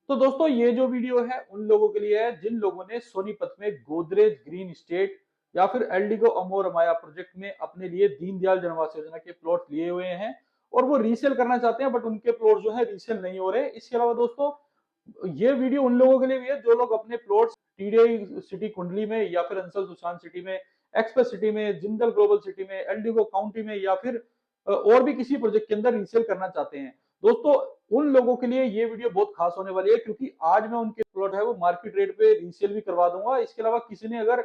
तो दोस्तों ये जो वीडियो है उन लोगों के लिए है जिन लोगों ने सोनीपत में गोदरेज ग्रीन स्टेट या फिर एल्डिगो अमोर अमाया प्रोजेक्ट में अपने लिए दीनदयाल जनआवास योजना के प्लॉट लिए हुए हैं और वो रीसेल करना चाहते हैं, बट उनके प्लॉट जो है रीसेल नहीं हो रहे। इसके अलावा दोस्तों ये वीडियो उन लोगों के लिए भी है जो लोग अपने प्लॉट्स टीडीआई सिटी कुंडली में या फिर अंसल सुशांत सिटी में, एक्सप्रेस सिटी में, जिंदल ग्लोबल सिटी में, एल्डिगो काउंटी में या फिर और भी किसी प्रोजेक्ट के अंदर रीसेल करना चाहते हैं। दोस्तों उन लोगों के लिए ये वीडियो बहुत खास होने वाली है क्योंकि आज मैं उनके प्लॉट है वो मार्केट रेट पे रीसेल भी करवा दूंगा। इसके अलावा किसी ने अगर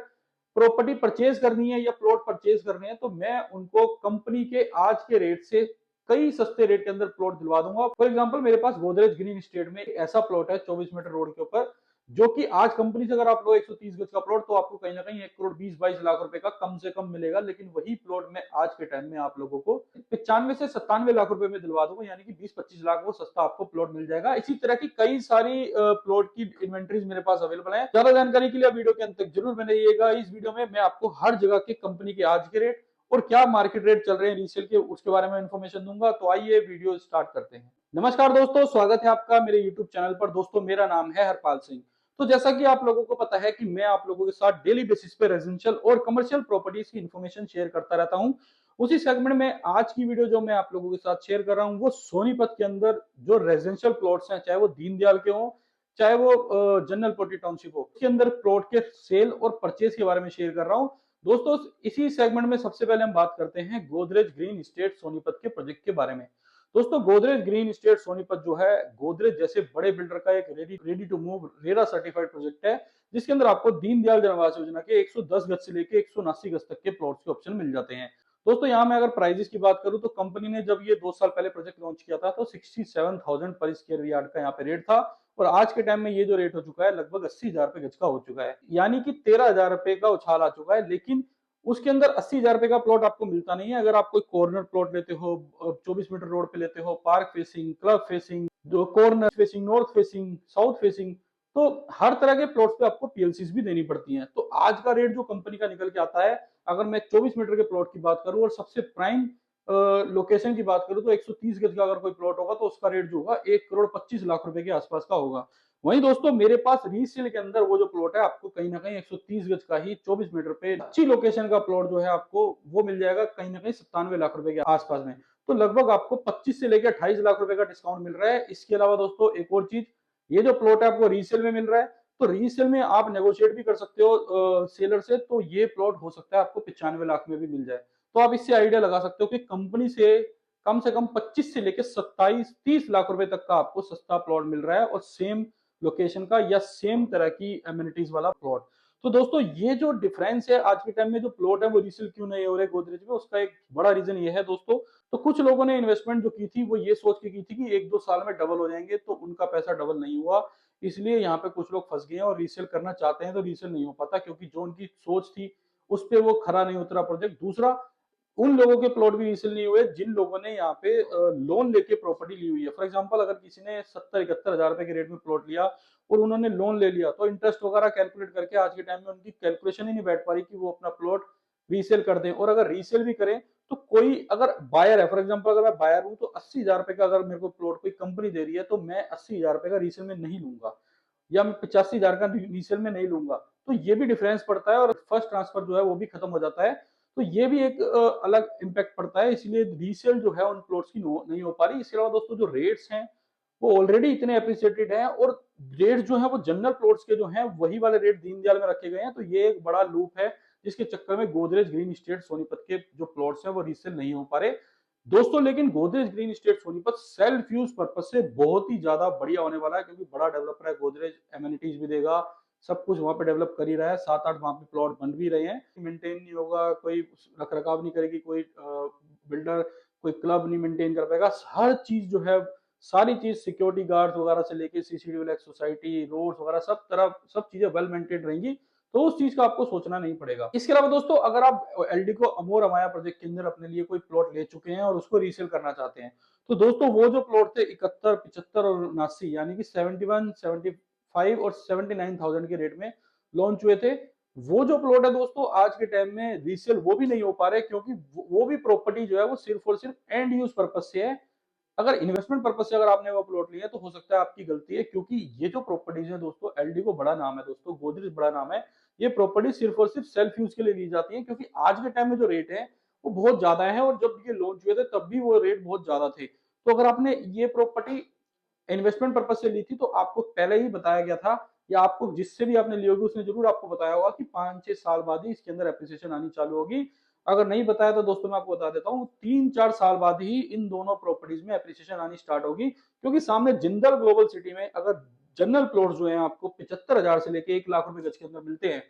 प्रॉपर्टी परचेज करनी है या प्लॉट परचेज करने हैं तो मैं उनको कंपनी के आज के रेट से कई सस्ते रेट के अंदर प्लॉट दिलवा दूंगा। फॉर एग्जांपल मेरे पास गोदरेज ग्रीन स्टेट में एक ऐसा प्लॉट है 24 मीटर रोड के ऊपर, जो कि आज कंपनी से अगर आप लो 130 गज का प्लॉट तो आपको कहीं ना कहीं 1 करोड़ 20-22 लाख रुपए का कम से कम मिलेगा, लेकिन वही प्लॉट मैं आज के टाइम में आप लोगों को 95 से 97 लाख रुपए में दिलवा दूंगा, यानी कि 20-25 लाख वो सस्ता आपको प्लॉट मिल जाएगा। इसी तरह की कई सारी प्लॉट की इन्वेंट्रीज मेरे पास अवेलेबल है। ज्यादा जानकारी के लिए वीडियो के अंत तक जरूर बने रहिएगा। इस वीडियो में मैं आपको हर जगह के कंपनी के आज के रेट और क्या मार्केट रेट चल रहे हैं रीसेल के उसके बारे में इन्फॉर्मेशन दूंगा। तो आइए वीडियो स्टार्ट करते हैं। नमस्कार दोस्तों, स्वागत है आपका मेरे यूट्यूब चैनल पर। दोस्तों मेरा नाम है हरपाल सिंह। तो जैसा कि आप लोगों को पता है कि मैं आप लोगों के साथ डेली बेसिस पे रेजिडेंशियल और कमर्शियल प्रॉपर्टीज की इन्फॉर्मेशन शेयर करता रहता हूं। उसी सेगमेंट में आज की वीडियो जो मैं आप लोगों के साथ शेयर कर रहा हूं वो सोनीपत के अंदर जो रेजिडेंशियल प्लॉट्स हैं, चाहे वो दीनदयाल के हों चाहे वो जनरल पोटी टाउनशिप हो, उसके अंदर प्लॉट के सेल और परचेज के बारे में शेयर कर रहा हूं। दोस्तों इसी सेगमेंट में सबसे पहले हम बात करते हैं गोदरेज ग्रीन स्टेट सोनीपत के प्रोजेक्ट के बारे में। दोस्तों गोदरेज ग्रीन स्टेट सोनीपत जो है गोदरेज जैसे बड़े बिल्डर का एक ready to move RERA certified project है, जिसके अंदर आपको दीनदयाल जन आवास योजना के 110 गज से लेके 179 गज तक के प्लॉट्स के ऑप्शन मिल जाते हैं। दोस्तों यहाँ मैं अगर प्राइजेस की बात करूं तो कंपनी ने जब ये 2 साल पहले प्रोजेक्ट लॉन्च किया था तो 67,000 पर स्क्वायर यार्ड का यहाँ पे रेट था, और आज के टाइम में ये जो रेट हो चुका है लगभग 80,000 रुपए गज का हो चुका है, यानी कि 13,000 रुपए का उछाल आ चुका है। लेकिन उसके अंदर 80,000 रुपए का प्लॉट आपको मिलता नहीं है। अगर आप कोई कॉर्नर प्लॉट लेते हो, 24 मीटर रोड पे लेते हो, पार्क फेसिंग, क्लब फेसिंग, जो corner facing, north facing, south facing, तो हर तरह के प्लॉट्स पे आपको पीएलसीज भी देनी पड़ती हैं। तो आज का रेट जो कंपनी का निकल के आता है, अगर मैं 24 मीटर के प्लॉट की बात करूं और सबसे प्राइम लोकेशन की बात करूं तो 130 गज का अगर कोई प्लॉट होगा तो उसका रेट जो होगा 1 करोड़ 25 लाख रुपए के आसपास का होगा। वहीं दोस्तों मेरे पास रीसेल के अंदर वो जो प्लॉट है आपको कहीं ना कहीं 130 गज का ही 24 मीटर पे अच्छी लोकेशन का प्लॉट जो है आपको वो मिल जाएगा कहीं ना कहीं 97 लाख रुपए के आसपास में। तो लगभग आपको 25 से लेकर 28 लाख रुपए का डिस्काउंट मिल रहा है। इसके अलावा दोस्तों एक और चीज, ये जो प्लॉट है आपको रीसेल में मिल रहा है, तो रीसेल में आप नेगोशिएट भी कर सकते हो सेलर से, तो ये प्लॉट हो सकता है आपको 95 लाख में भी मिल जाए। तो आप इससे आइडिया लगा सकते हो कि कंपनी से कम 25 से लेकर 27-30 लाख रुपए तक का आपको सस्ता प्लॉट मिल रहा है और सेम लोकेशन का या सेम तरह की एमिनिटीज वाला प्लॉट। तो दोस्तों ये जो डिफरेंस है आज के टाइम में जो प्लॉट है वो रीसेल क्यों नहीं हो रहे गोदरेज में, उसका एक बड़ा रीजन ये है दोस्तों। तो कुछ लोगों ने इन्वेस्टमेंट जो की थी वो ये सोच के की थी कि 1-2 साल में डबल हो जाएंगे, तो उनका पैसा डबल नहीं हुआ। इसलिए यहाँ पे कुछ लोग फंस गए हैं और रीसेल करना चाहते हैं तो रीसेल नहीं हो पाता, क्योंकि जो उनकी सोच थी उस पर वो खरा नहीं उतरा प्रोजेक्ट। दूसरा, उन लोगों के प्लॉट भी रीसेल नहीं हुए जिन लोगों ने यहाँ पे लोन लेके प्रॉपर्टी ली हुई है। फॉर एग्जांपल अगर किसी ने 70-71 हजार रुपए के रेट में प्लॉट लिया और उन्होंने लोन ले लिया, तो इंटरेस्ट वगैरह कैलकुलेट करके आज के टाइम में उनकी कैलकुलेशन ही नहीं बैठ पा रही कि वो अपना प्लॉट रीसेल कर दें। और अगर रीसेल भी करें तो कोई अगर बायर है, फॉर एग्जाम्पल अगर मैं बायर हूं तो 80,000 रुपए का अगर मेरे को प्लॉट कोई कंपनी दे रही है तो मैं 80,000 रुपए का रीसेल में नहीं लूंगा, या मैं 85,000 का रीसेल में नहीं लूंगा। तो ये भी डिफरेंस पड़ता है और फर्स्ट ट्रांसफर जो है वो भी खत्म हो जाता है। तो ये भी एक अलग इम्पैक्ट पड़ता है, इसलिए रीसेल जो है उन प्लॉट्स की नहीं हो पा रही। इसके अलावा दोस्तों जो रेट्स हैं वो ऑलरेडी इतने अप्रिसिएटेड हैं, और रेट जो है वो जनरल प्लॉट्स के जो हैं वही वाले रेट दीनदयाल में रखे गए हैं। तो ये एक बड़ा लूप है जिसके चक्कर में गोदरेज ग्रीन स्टेट सोनीपत के जो प्लॉट्स हैं वो रीसेल नहीं हो पा रहे दोस्तों। लेकिन Godrej green state Sonipat self use purpose से बहुत ही ज्यादा बढ़िया होने वाला है, क्योंकि बड़ा डेवलपर है गोदरेज, एमिनिटीज भी देगा, सब कुछ वहां पे डेवलप कर ही रहा है। 7-8 वहां पे प्लॉट बन भी रहे हैं। मेंटेन नहीं होगा, कोई रख रखाव नहीं करेगी कोई बिल्डर, कोई क्लब नहीं मेंटेन कर पाएगा। हर चीज जो है, सारी चीज सिक्योरिटी गार्ड वगैरह से लेके सीसीटीवी सोसाइटी, रोड वगैरह सब तरफ सब चीजें वेल मेंटेन रहेंगी, तो उस चीज का आपको सोचना नहीं पड़ेगा। इसके अलावा दोस्तों अगर आप एलडीको अमोर अमाया प्रोजेक्ट के अंदर अपने लिए कोई प्लॉट ले चुके हैं और उसको रीसेल करना चाहते हैं, तो दोस्तों वो जो प्लॉट थे 71, 75 और 79, यानी कि 71, 75 और 79,000 के रेट में लॉन्च हुए थे, वो जो प्लॉट है दोस्तों आज के टाइम में रीसेल वो भी नहीं हो पा रहे, क्योंकि वो भी प्रॉपर्टी जो है वो सिर्फ और सिर्फ एंड यूज पर्पज से है, अगर इन्वेस्टमेंट पर्पज से अगर आपने वो प्लॉट लिया है तो हो सकता है आपकी गलती है, क्योंकि ये जो प्रॉपर्टीज है दोस्तों, एलडी को बड़ा नाम है दोस्तों, गोदरेज बड़ा नाम है। ये प्रॉपर्टी सिर्फ और सिर्फ सेल्फ यूज के लिए ली जाती है, क्योंकि आज के टाइम में जो रेट है वो बहुत ज्यादा है, और जब ये लॉन्च हुए थे तब भी वो रेट बहुत ज्यादा थे। तो अगर आपने ये प्रॉपर्टी इन्वेस्टमेंट पर्पज से ली थी तो आपको पहले ही बताया गया था, या आपको जिससे भी आपने ली होगी उसने जरूर आपको बताया होगा कि 5-6 साल बाद ही इसके अंदर एप्रिसिएशन आनी चालू होगी। अगर नहीं बताया तो दोस्तों मैं आपको बता देता हूँ, 3-4 साल बाद ही इन दोनों प्रॉपर्टीज में एप्रिसिएशन आनी स्टार्ट होगी। क्योंकि सामने जिंदल ग्लोबल सिटी में अगर जनरल प्लॉट जो है आपको 75,000 से लेके 1 लाख रुपए गज के अंदर मिलते हैं,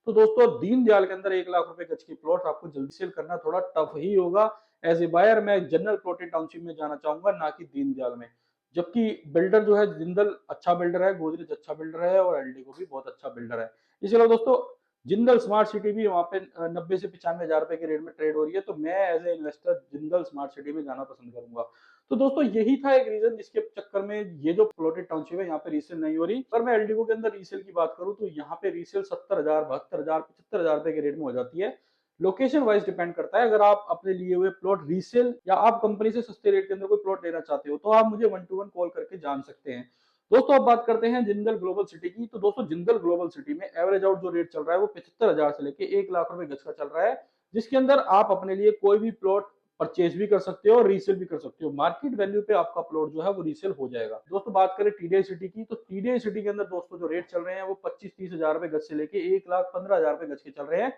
तो दोस्तों दीनदयाल के अंदर 1 लाख रुपए गज की प्लॉट आपको जल्दी सेल करना थोड़ा टफ ही होगा। एज ए बायर मैं जनरल प्लॉटेड टाउनशिप में जाना चाहूंगा, ना कि दीनदयाल में। जबकि बिल्डर जो है जिंदल अच्छा बिल्डर है, गोदरेज अच्छा बिल्डर है, और एलडी भी बहुत अच्छा बिल्डर है। इसके अलावा दोस्तों जिंदल स्मार्ट सिटी भी वहां पे 90 से 95 हजार रुपए के रेट में ट्रेड हो रही है, तो मैं as a investor Jindal smart city में जाना पसंद करूंगा। तो दोस्तों यही था एक रीजन जिसके चक्कर में ये जो प्लॉटेड टाउनशिप है यहाँ पे रीसेल नहीं हो रही। अगर मैं एलडीको के अंदर रीसेल की बात करूँ तो यहाँ पे रीसेल 70,000, 72,000, 75,000 रुपए के रेट में हो जाती है। लोकेशन वाइज डिपेंड करता है। अगर आप अपने लिए हुए प्लॉट रीसेल या आप कंपनी से सस्ते रेट के अंदर कोई प्लॉट लेना चाहते हो तो आप मुझे 1-to-1 कॉल करके जान सकते हैं। दोस्तों अब बात करते हैं जिंदल ग्लोबल सिटी की। तो दोस्तों जिंदल ग्लोबल सिटी में एवरेज आउट जो रेट चल रहा है वो 75,000 से लेके 1 लाख रुपए गज का चल रहा है, जिसके अंदर आप अपने लिए कोई भी प्लॉट परचेज भी कर सकते हो और रीसेल भी कर सकते हो। मार्केट वैल्यू पे आपका प्लॉट जो है वो रीसेल हो जाएगा। दोस्तों बात करें टीडीआई सिटी की, तो टीडीआई सिटी के अंदर दोस्तों जो रेट चल रहे हैं वो 25-30 हजार रुपए गज से लेके 1,15,000 रुपए गज के चल रहे हैं।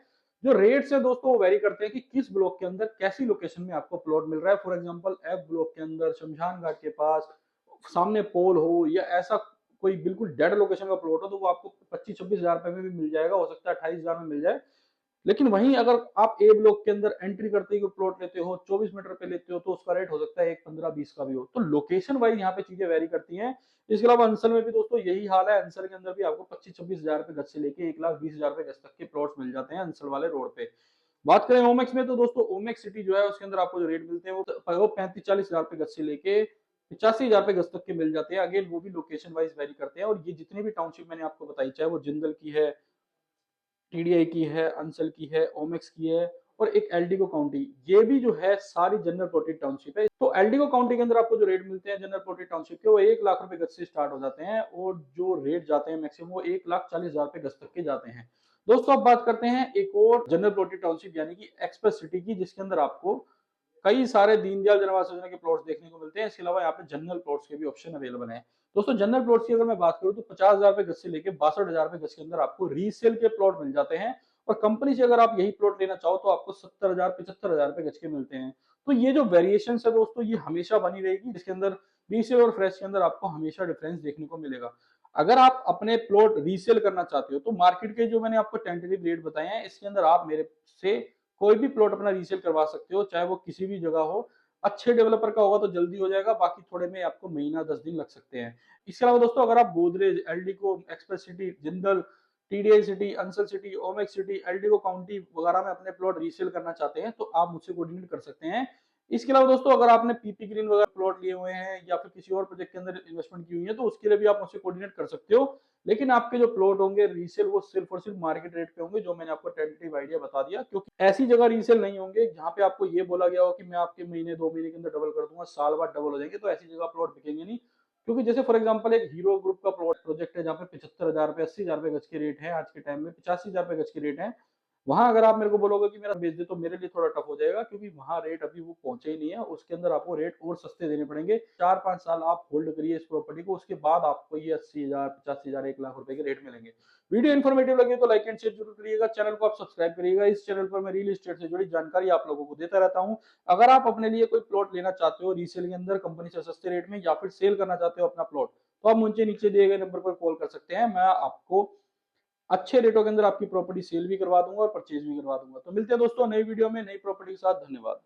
जो रेट्स है दोस्तों वो वेरी करते हैं कि किस ब्लॉक के अंदर कैसी लोकेशन में आपको प्लॉट मिल रहा है। फॉर एग्जांपल एफ ब्लॉक के अंदर शमशान घाट के पास सामने पोल हो, या ऐसा कोई बिल्कुल डेड लोकेशन का प्लॉट हो, तो वो आपको 25-26 हजार रुपए में भी मिल जाएगा, हो सकता है 28 हजार में मिल जाए। लेकिन वहीं अगर आप ए ब्लॉक के अंदर एंट्री करते ही प्लॉट लेते हो, 24 मीटर पे लेते हो, तो उसका रेट हो सकता है 1,15-20 का भी हो। तो लोकेशन वाइज यहाँ पे चीजें वेरी करती हैं। इसके अलावा अंसल में भी दोस्तों यही हाल है। अंसल के अंदर भी आपको 25-26 हजार रुपए गज से लेके 1,20,000 रुपए गज तक के प्लॉट्स मिल जाते हैं अंसल वाले रोड पे। बात करें ओमेक्स में, तो दोस्तों ओमेक्स सिटी जो है उसके अंदर आपको जो रेट मिलते हैं वो 35-40 हजार रुपए गज से लेके 85 हजार रुपए गज तक के मिल जाते हैं। अगेन वो भी लोकेशन वाइज वेरी करते हैं। और ये जितनी भी टाउनशिप मैंने आपको बताई, चाहे वो जिंदल की है, टीडीआई की है, अंसल की है, ओमेक्स की है, और एक एलडीगो काउंटी, ये भी जो है सारी जनरल प्लॉटेड टाउनशिप है। तो एलडीगो काउंटी के अंदर आपको जो रेट मिलते हैं जनरल प्लॉटेड टाउनशिप के, वो 1 लाख रुपए गज से स्टार्ट हो जाते हैं, और जो रेट जाते हैं मैक्सिमम वो 1,40,000 रुपए गज तक के जाते हैं। दोस्तों अब बात करते हैं एक और जनरल प्लॉटेड टाउनशिप यानी कि एक्सप्रेस सिटी की, जिसके अंदर आपको कई सारे दीनदयाल जनआवास योजना के प्लॉट्स देखने को मिलते हैं। इसके अलावा यहाँ पे जनरल प्लॉट्स के भी ऑप्शन अवेलेबल हैं। दोस्तों जनरल प्लॉट्स की अगर मैं बात करूँ तो 50,000 रुपए गज से लेके 62,000 रुपए गज के अंदर आपको रीसेल के प्लॉट मिल जाते हैं। और कंपनी से अगर आप यही प्लॉट लेना चाहो तो आपको 70,000, 75,000 रुपए गज के मिलते हैं। तो ये जो वेरिएशन है दोस्तों, ये हमेशा बनी रहेगी, जिसके अंदर रीसेल और फ्रेश के अंदर आपको हमेशा डिफरेंस देखने को मिलेगा। अगर आप अपने प्लॉट रीसेल करना चाहते हो तो मार्केट के जो मैंने आपको टेंटेटिव रेट बताए हैं, इसके अंदर आप मेरे से कोई भी प्लॉट अपना रीसेल करवा सकते हो, चाहे वो किसी भी जगह हो। अच्छे डेवलपर का होगा तो जल्दी हो जाएगा, बाकी थोड़े में आपको महीना 10 दिन लग सकते हैं। इसके अलावा दोस्तों अगर आप Godrej, Eldeco, express city, Jindal, TDI city, Ansal city, Omaxe city, Eldeco county वगैरह में अपने प्लॉट रीसेल करना चाहते हैं तो आप मुझसे कोऑर्डिनेट कर सकते हैं। इसके अलावा दोस्तों अगर आपने पीपी ग्रीन वगैरह प्लॉट लिए हुए हैं या फिर किसी और प्रोजेक्ट के अंदर इन्वेस्टमेंट की हुई है तो उसके लिए भी आप मुझसे कोऑर्डिनेट कर सकते हो। लेकिन आपके जो प्लॉट होंगे रीसेल वो सिर्फ और सिर्फ मार्केट रेट पे होंगे, जो मैंने आपको टेंटेटिव आइडिया बता दिया। क्योंकि ऐसी जगह रीसेल नहीं होंगे जहां पे आपको ये बोला गया हो कि मैं आपके महीने 2 महीने के अंदर डबल कर दूंगा, साल बाद डबल हो जाएंगे, तो ऐसी जगह प्लॉट बिकेंगे नहीं। क्योंकि जैसे फॉर एग्जांपल एक हीरो ग्रुप का प्लॉट प्रोजेक्ट है जहाँ पे 75,000 रुपए, 80,000 रुपए गज के रेट है, आज के टाइम में 85,000 रुपए गज के रेट है। वहां अगर आप मेरे को बोलोगे कि मेरा बेच दे तो मेरे लिए थोड़ा टफ हो जाएगा, क्योंकि वहां रेट अभी वो पहुंचे ही नहीं है। उसके अंदर आपको रेट और सस्ते देने पड़ेंगे। 4-5 साल आप होल्ड करिए इस प्रॉपर्टी को, उसके बाद आपको ये 80,000, 85,000, 1 लाख रुपए के रेट मिलेंगे। वीडियो इन्फॉर्मेटिव लगे तो लाइक एंड शेयर जरूर करिएगा। चैनल को आप सब्सक्राइब करिएगा। इस चैनल पर मैं रियल एस्टेट से जुड़ी जानकारी आप लोगों को देता रहता हूं। अगर आप अपने लिए कोई प्लॉट लेना चाहते हो रीसेल के अंदर कंपनी से सस्ते रेट में, या फिर सेल करना चाहते हो अपना प्लॉट, तो आप मुझे नीचे दिए गए नंबर पर कॉल कर सकते हैं। मैं आपको अच्छे रेटों के अंदर आपकी प्रॉपर्टी सेल भी करवा दूंगा और परचेज भी करवा दूंगा। तो मिलते हैं दोस्तों नई वीडियो में नई प्रॉपर्टी के साथ। धन्यवाद।